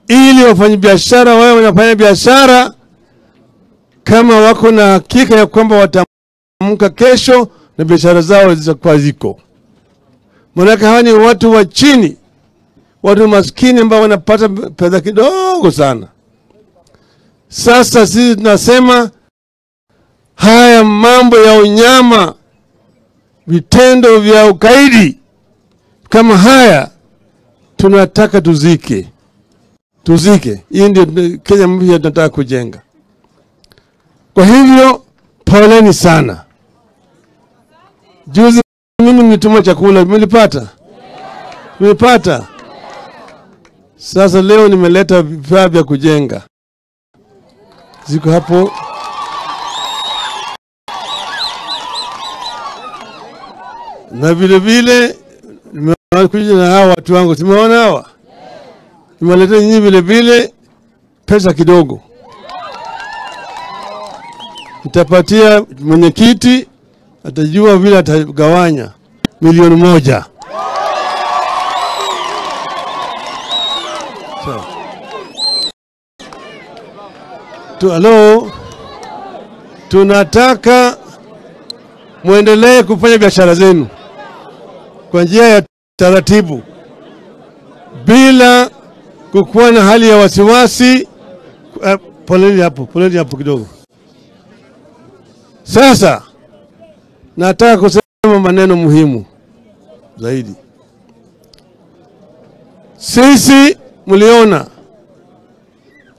ili wafanyabiashara wao wanafanya biashara kama wako na hakika ya kwamba wataamka kesho na biashara zao zitakuwa ziko. Maana hawa ni watu wa chini, watu maskini ambao wanapata pesa kidogo sana. Sasa sisi tunasema haya mambo ya unyama, vitendo vya ukaidi kama haya tunataka tuzike. Hii ndio Kenya mpya tunataka kujenga. Kwa hivyo poleni sana. Juzi mimi nilituma chakula, mlipata? Sasa leo nimeleta vifaa vya kujenga. Ziko hapo. Na vile nimekuja na hawa watu wangu, tumeona hawa. Nimeleta nyinyi vile pesa kidogo. Nitapatia mwenyekiti, atajua vile atagawanya 1,000,000. Hello. Tunataka muendelee kufanya biashara zenu kwa njia ya taratibu bila kukuwa na hali ya wasiwasi. Poleni hapo kidogo. Sasa nataka kusema maneno muhimu zaidi. Sisi mliona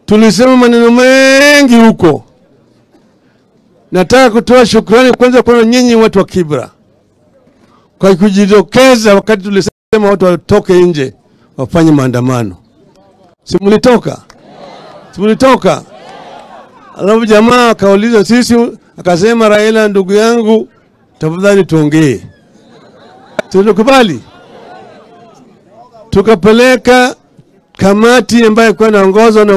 tulisema maneno mengi huko. Nataka kutoa shukrani kwanza kwa nyinyi watu wa Kibra kwa kujitokeza wakati tulisema watu watoke nje wafanye maandamano. Si mlitoka? Alafu jamaa akauliza sisi, akasema Raila ndugu yangu, tafadhali tuongee. Tulikubali. Tukapeleka kamati ambayo ilikuwa inaongozwa na